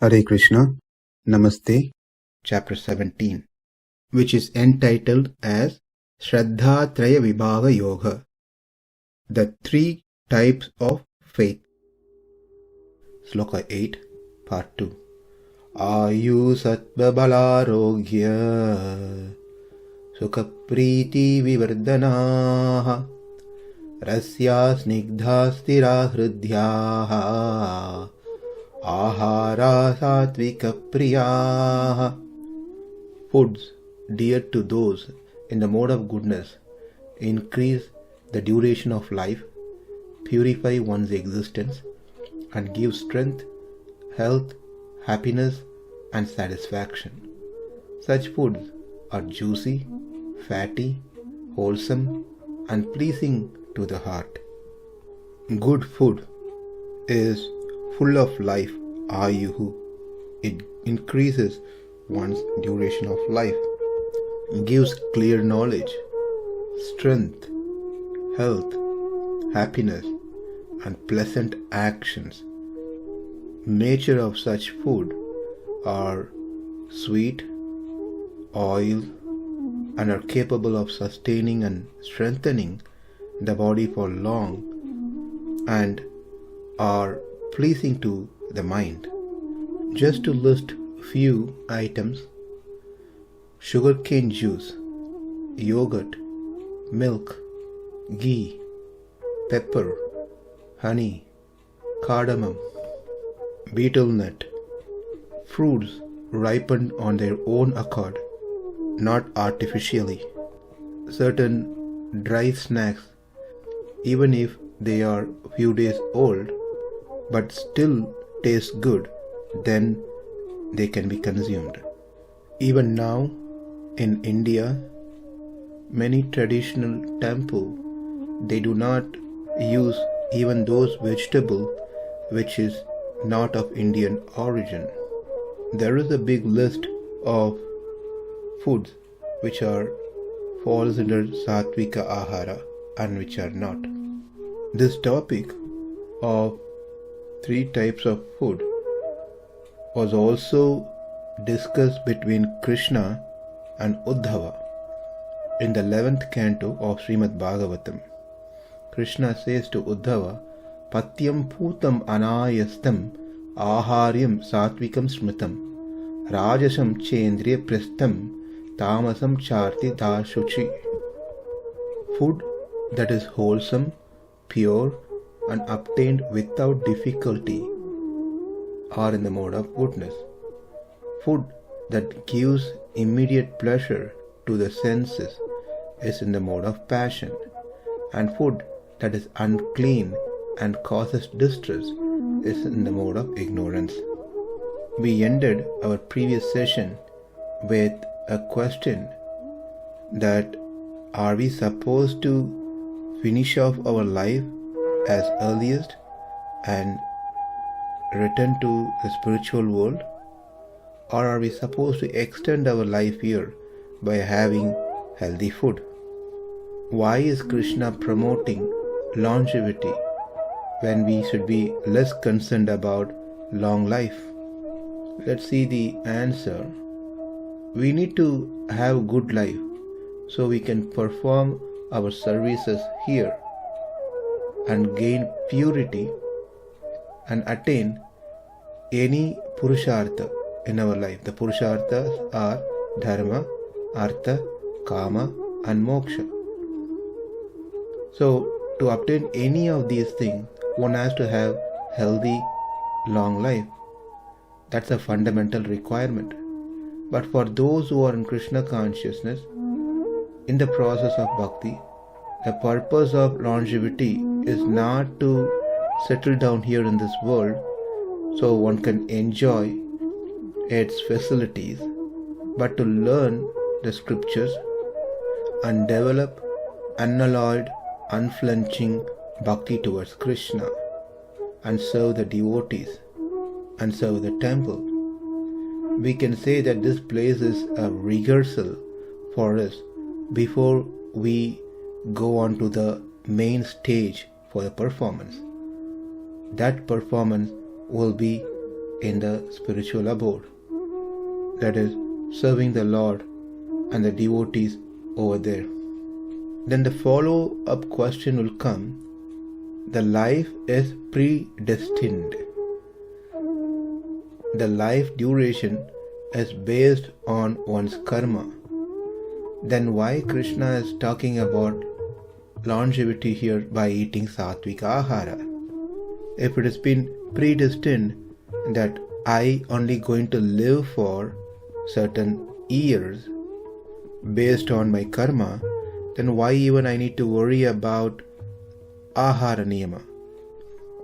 Hare Krishna, Namaste, Chapter 17, which is entitled as Shraddha-traya-vibhāga-yoga, the three types of faith. Sloka 8, Part 2. āyuḥ-sattva-balārogya, sukha-prīti-vivardhanāḥ, rasyāḥ snigdhāḥ sthirā hṛdyā, āhārāḥ sāttvika-priyāḥ. Foods dear to those in the mode of goodness increase the duration of life, purify one's existence, and give strength, health, happiness, and satisfaction. Such foods are juicy, fatty, wholesome, and pleasing to the heart. Good food is full of life, āyuḥ. It increases one's duration of life, gives clear knowledge, strength, health, happiness, and pleasant actions. Nature of such food are sweet, oil, and are capable of sustaining and strengthening the body for long and are pleasing to the mind. Just to list few items: sugarcane juice, yogurt, milk, ghee, pepper, honey, cardamom, betel nut, fruits ripened on their own accord, not artificially, certain dry snacks, even if they are few days old, but still taste good, then they can be consumed. Even now, in India, many traditional temples, they do not use even those vegetables which is not of Indian origin. There is a big list of foods which are falls under sāttvika-āhārāḥ and which are not. This topic of three types of food was also discussed between Krishna and Uddhava in the 11th canto of Srimad Bhagavatam. Krishna says to Uddhava, Patyam pūtam anāyastam āhāryam sātvikam smritam rājasam chendriya pristam tāmasam charti dāshuchi. Food that is wholesome, pure, and obtained without difficulty are in the mode of goodness. Food that gives immediate pleasure to the senses is in the mode of passion, and food that is unclean and causes distress is in the mode of ignorance. We ended our previous session with a question that are we supposed to finish off our life as earliest and return to the spiritual world, or are we supposed to extend our life here by having healthy food? Why is Krishna promoting longevity when we should be less concerned about long life? Let's see the answer. We need to have good life so we can perform our services here and gain purity and attain any purushartha in our life. The purusharthas are dharma, artha, kama, and moksha. So, to obtain any of these things, one has to have healthy, long life. That's a fundamental requirement. But for those who are in Krishna consciousness, in the process of bhakti, the purpose of longevity is not to settle down here in this world so one can enjoy its facilities, but to learn the scriptures and develop unalloyed, unflinching bhakti towards Krishna and serve the devotees and serve the temple. We can say that this place is a rehearsal for us before we go on to the main stage for the performance. That performance will be in the spiritual abode, that is, serving the Lord and the devotees over there. Then the follow-up question will come: the life is predestined. The life duration is based on one's karma. Then why Krishna is talking about longevity here by eating sāttvika-āhārāḥ? If it has been predestined that I only going to live for certain years based on my karma, then why even I need to worry about āhāra niyama,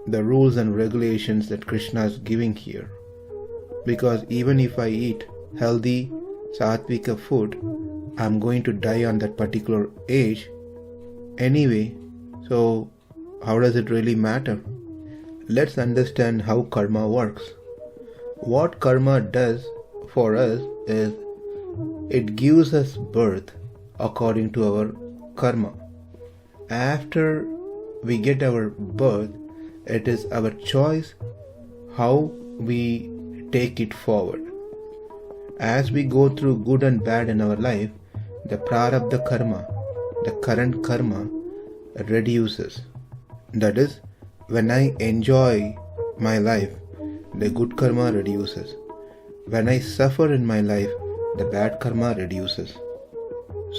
the rules and regulations that Krishna is giving here? Because even if I eat healthy sattvika food, I'm going to die on that particular age anyway, so how does it really matter? Let's understand how karma works. What karma does for us is it gives us birth according to our karma. After we get our birth, it is our choice how we take it forward. As we go through good and bad in our life, the prarabdha karma, the current karma, reduces. That is, when I enjoy my life, the good karma reduces. When I suffer in my life, the bad karma reduces.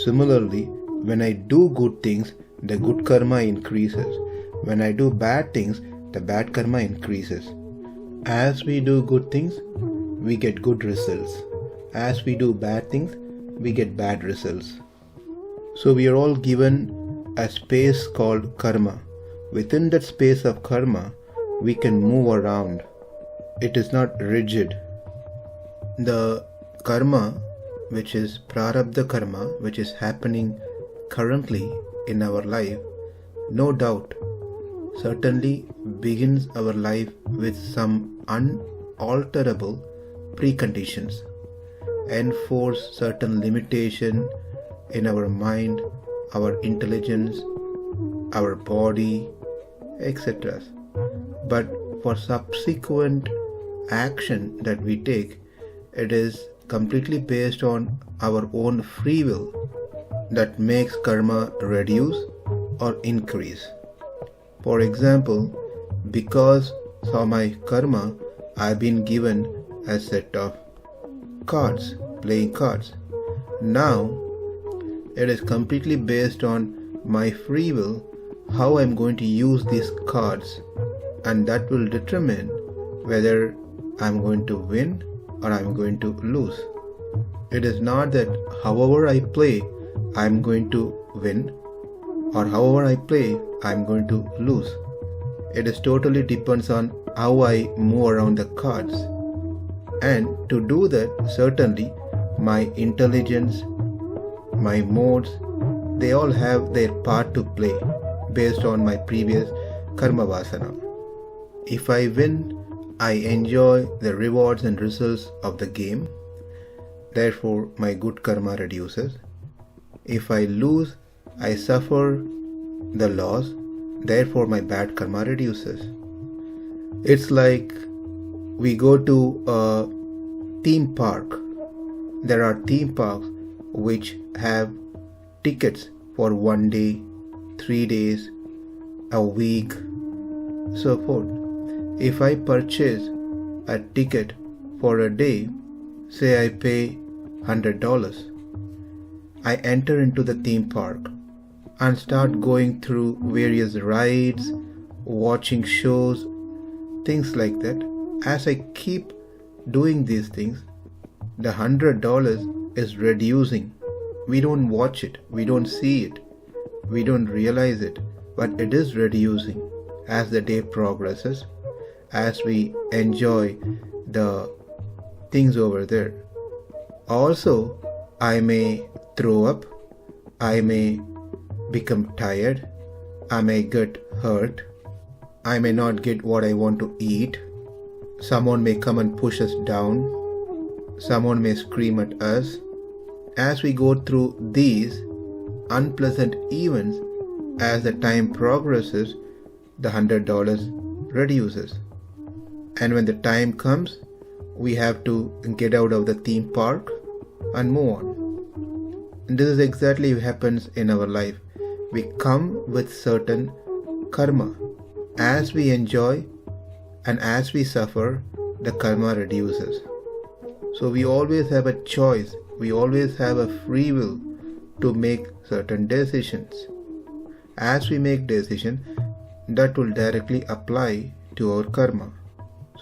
Similarly, when I do good things, the good karma increases. When I do bad things, the bad karma increases. As we do good things, we get good results. As we do bad things, we get bad results. So we are all given a space called karma. Within that space of karma, we can move around. It is not rigid. The karma, which is prarabdha karma, which is happening currently in our life, no doubt, certainly begins our life with some unalterable preconditions, enforce certain limitation in our mind, our intelligence, our body, etc. But for subsequent action that we take, it is completely based on our own free will that makes karma reduce or increase. For example, because of my karma, I've been given a set of cards, playing cards. Now, it is completely based on my free will how I'm going to use these cards, and that will determine whether I'm going to win or I'm going to lose. It is not that however I play, I'm going to win, or however I play, I'm going to lose. It is totally depends on how I move around the cards. And to do that, certainly my intelligence, my modes, they all have their part to play based on my previous karma vasana. If I win, I enjoy the rewards and results of the game. Therefore, my good karma reduces. If I lose, I suffer the loss. Therefore, my bad karma reduces. It's like we go to a theme park. There are theme parks which have tickets for 1 day, 3 days, a week, so forth. If I purchase a ticket for a day, say I pay $100, I enter into the theme park and start going through various rides, watching shows, things like that. As I keep doing these things, the $100 is reducing. We don't watch it, we don't see it, we don't realize it, but it is reducing as the day progresses, as we enjoy the things over there. Also, I may throw up, I may become tired, I may get hurt, I may not get what I want to eat, someone may come and push us down, someone may scream at us. As we go through these unpleasant events, as the time progresses, the $100 reduces. And when the time comes, we have to get out of the theme park and move on. And this is exactly what happens in our life. We come with certain karma. As we enjoy and as we suffer, the karma reduces. So we always have a choice. We always have a free will to make certain decisions. As we make decisions, that will directly apply to our karma.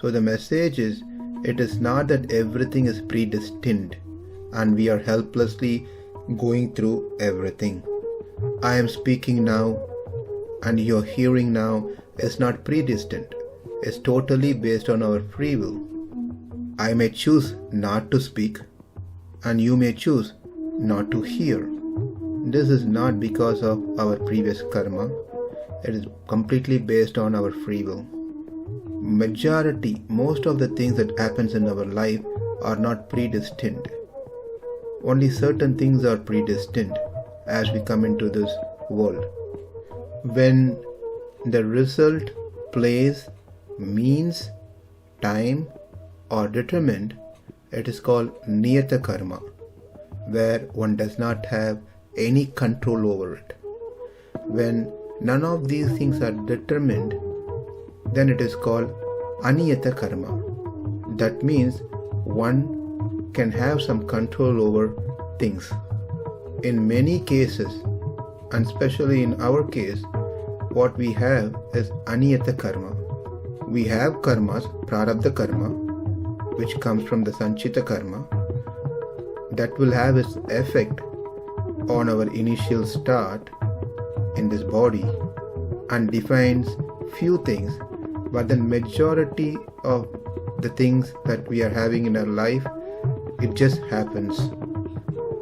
So the message is, it is not that everything is predestined and we are helplessly going through everything. I am speaking now and your hearing now is not predestined. It's totally based on our free will. I may choose not to speak and you may choose not to hear. This is not because of our previous karma. It is completely based on our free will. Most of the things that happens in our life are not predestined. Only certain things are predestined as we come into this world. When the result, place, means, time are determined, it is called niyata karma, where one does not have any control over it. When none of these things are determined, then it is called aniyata karma. That means one can have some control over things. In many cases, and especially in our case, what we have is aniyata karma. We have karmas, prarabdha karma, which comes from the sanchita karma, that will have its effect on our initial start in this body and defines few things, but the majority of the things that we are having in our life, it just happens.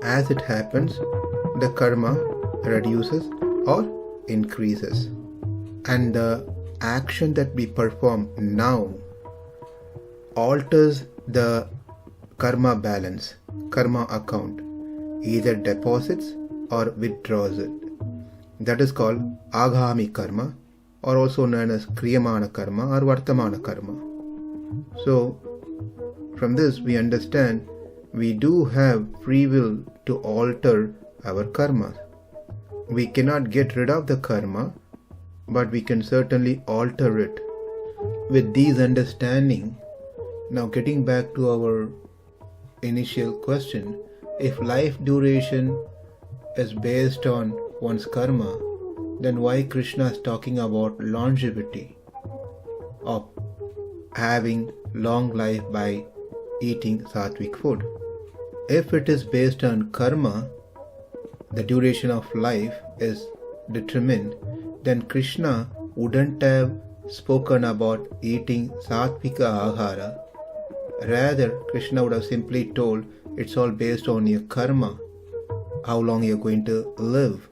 As it happens, the karma reduces or increases. And the action that we perform now alters the karma balance, karma account, either deposits or withdraws it. That is called agami karma, or also known as kriyamana karma or vartamana karma. So from this we understand we do have free will to alter our karma. We cannot get rid of the karma, but we can certainly alter it. With these understanding, now getting back to our initial question, if life duration is based on one's karma, then why Krishna is talking about longevity of having long life by eating sattvic food? If it is based on karma, the duration of life is determined, then Krishna wouldn't have spoken about eating sattvika āhārāḥ. Rather, Krishna would have simply told it's all based on your karma, how long you're going to live.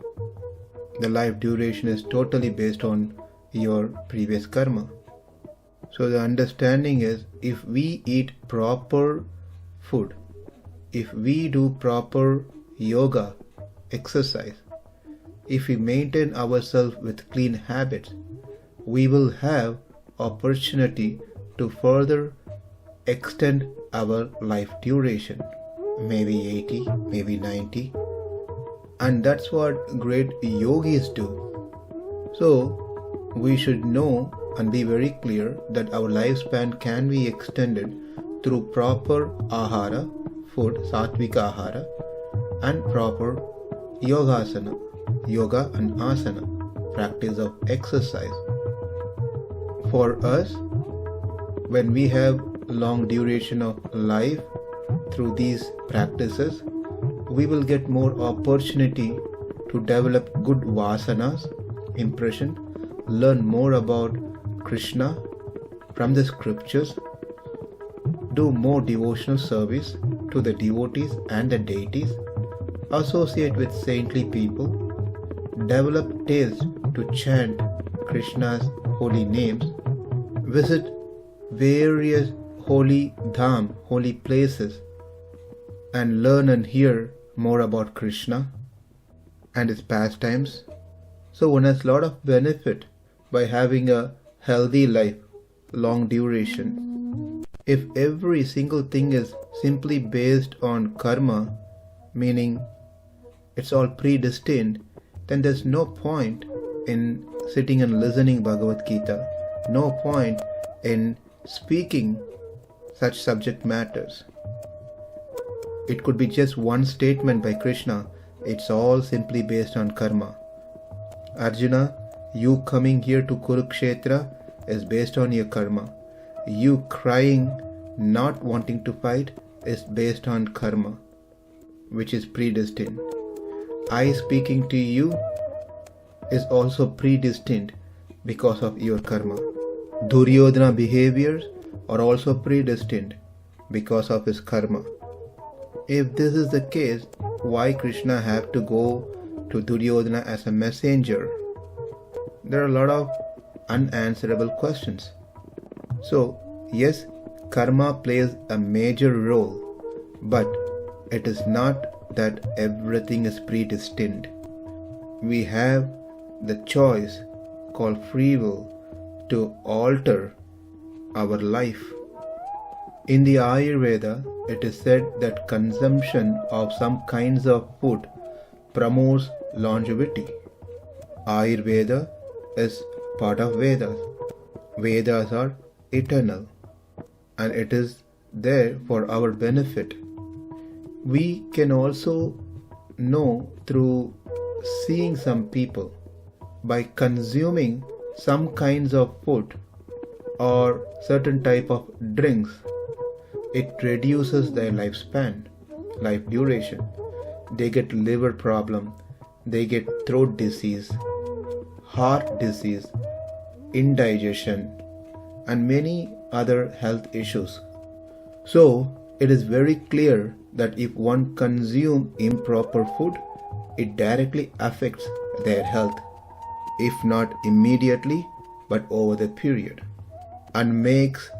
The life duration is totally based on your previous karma. So the understanding is, if we eat proper food, if we do proper yoga, exercise, if we maintain ourselves with clean habits, we will have opportunity to further extend our life duration, maybe 80, maybe 90. And that's what great yogis do. So we should know and be very clear that our lifespan can be extended through proper āhārāḥ, food, sāttvika āhārāḥ, and proper yogasana, yoga and asana, practice of exercise. For us, when we have long duration of life through these practices, we will get more opportunity to develop good vasanas, impression, learn more about Krishna from the scriptures, do more devotional service to the devotees and the deities, associate with saintly people, develop taste to chant Krishna's holy names, visit various holy dham, holy places, and learn and hear more about Krishna and his pastimes. So one has a lot of benefit by having a healthy life, long duration. If every single thing is simply based on karma, meaning it's all predestined, then there's no point in sitting and listening Bhagavad Gita, no point in speaking such subject matters. It could be just one statement by Krishna, it's all simply based on karma. Arjuna, you coming here to Kurukshetra is based on your karma. You crying, not wanting to fight, is based on karma, which is predestined. I speaking to you is also predestined because of your karma. Duryodhana behaviors are also predestined because of his karma. If this is the case, why Krishna have to go to Duryodhana as a messenger? There are a lot of unanswerable questions. So, yes, karma plays a major role, but it is not that everything is predestined. We have the choice called free will to alter our life. In the Ayurveda, it is said that consumption of some kinds of food promotes longevity. Ayurveda is part of Vedas. Vedas are eternal, and it is there for our benefit. We can also know through seeing some people. By consuming some kinds of food or certain type of drinks, it reduces their lifespan, life duration. They get liver problem, they get throat disease, heart disease, indigestion, and many other health issues. So, it is very clear that if one consumes improper food, it directly affects their health, if not immediately, but over the period, and makes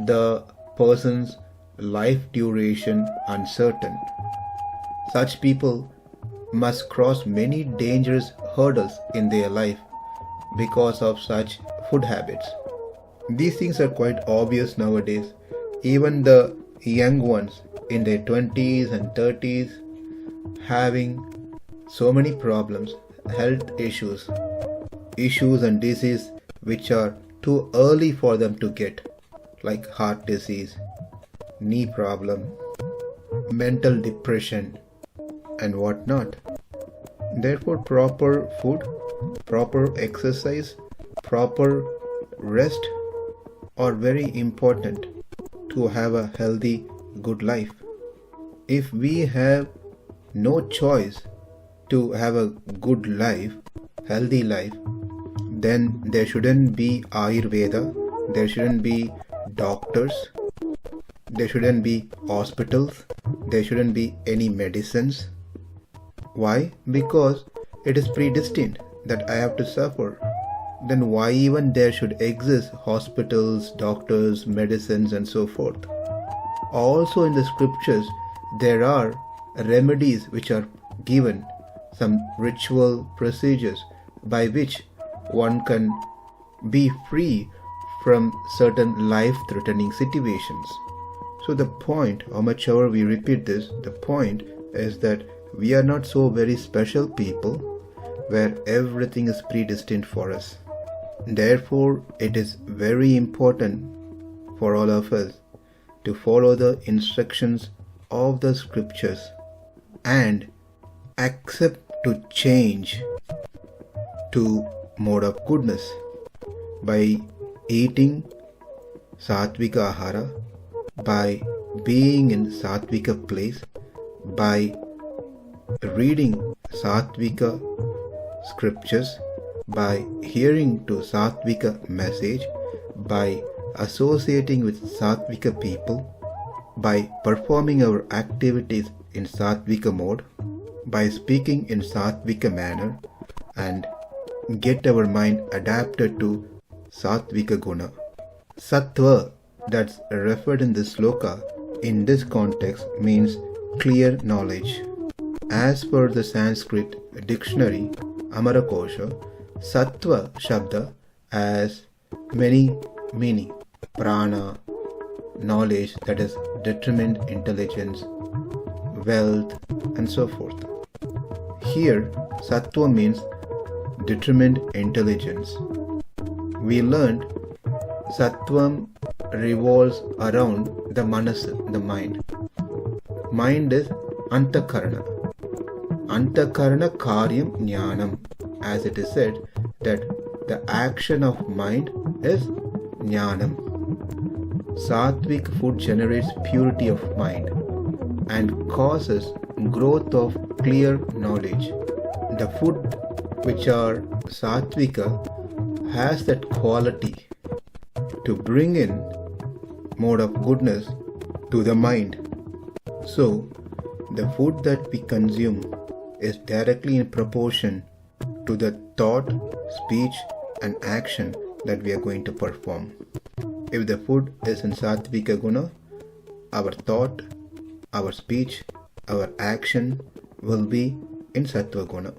the person's life duration uncertain. Such people must cross many dangerous hurdles in their life because of such food habits. These things are quite obvious nowadays. Even the young ones in their 20s and 30s having so many problems, health issues and disease which are too early for them to get, like heart disease, knee problem, mental depression, and whatnot. Therefore, proper food, proper exercise, proper rest are very important to have a healthy, good life. If we have no choice to have a good life, healthy life, then there shouldn't be Ayurveda, there shouldn't be doctors, there shouldn't be hospitals, there shouldn't be any medicines. Why? Because it is predestined that I have to suffer. Then why even there should exist hospitals, doctors, medicines, and so forth? Also in the scriptures, there are remedies which are given, some ritual procedures by which one can be free from certain life-threatening situations. So the point, how much ever we repeat this, the point is that we are not so very special people where everything is predestined for us. Therefore, it is very important for all of us to follow the instructions of the scriptures and accept to change to mode of goodness by eating sāttvika āhārāḥ, by being in sāttvika place, by reading sāttvika scriptures, by hearing to sāttvika message, by associating with sāttvika people, by performing our activities in sāttvika mode, by speaking in sāttvika manner, and get our mind adapted to sāttvika guna. Sattva, that's referred in this sloka, in this context means clear knowledge. As per the Sanskrit dictionary, Amarakosha, sattva shabda has many meaning. Prana, knowledge, that is determined intelligence, wealth, and so forth. Here, sattva means determined intelligence. We learned sattvam revolves around the manas, the mind. Mind is antakarana. Antakarana karyam jnanam. As it is said that the action of mind is jnanam. Sattvic food generates purity of mind and causes growth of clear knowledge. The food which are sattvika has that quality to bring in mode of goodness to the mind. So, the food that we consume is directly in proportion to the thought, speech and action that we are going to perform. If the food is in sattvika guna, our thought, our speech, our action will be in sattva guna.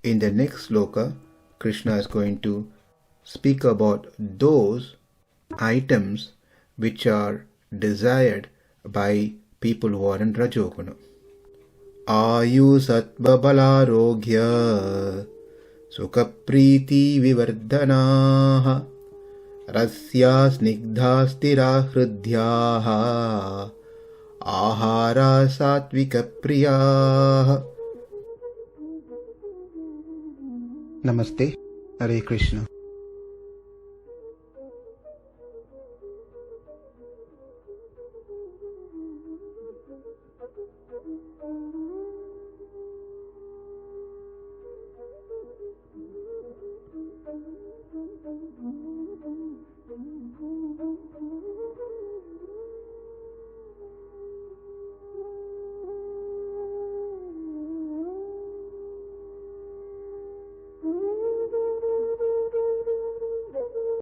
In the next sloka, Krishna is going to speak about those items which are desired by people who are in rajoguna. āyuḥ-sattva-balārogya sukha-prīti-vivardhanāḥ rasyāḥ snigdhāḥ sthirā hṛdyā āhārāḥ sāttvika-priyāḥ. Namaste. Hare Krishna.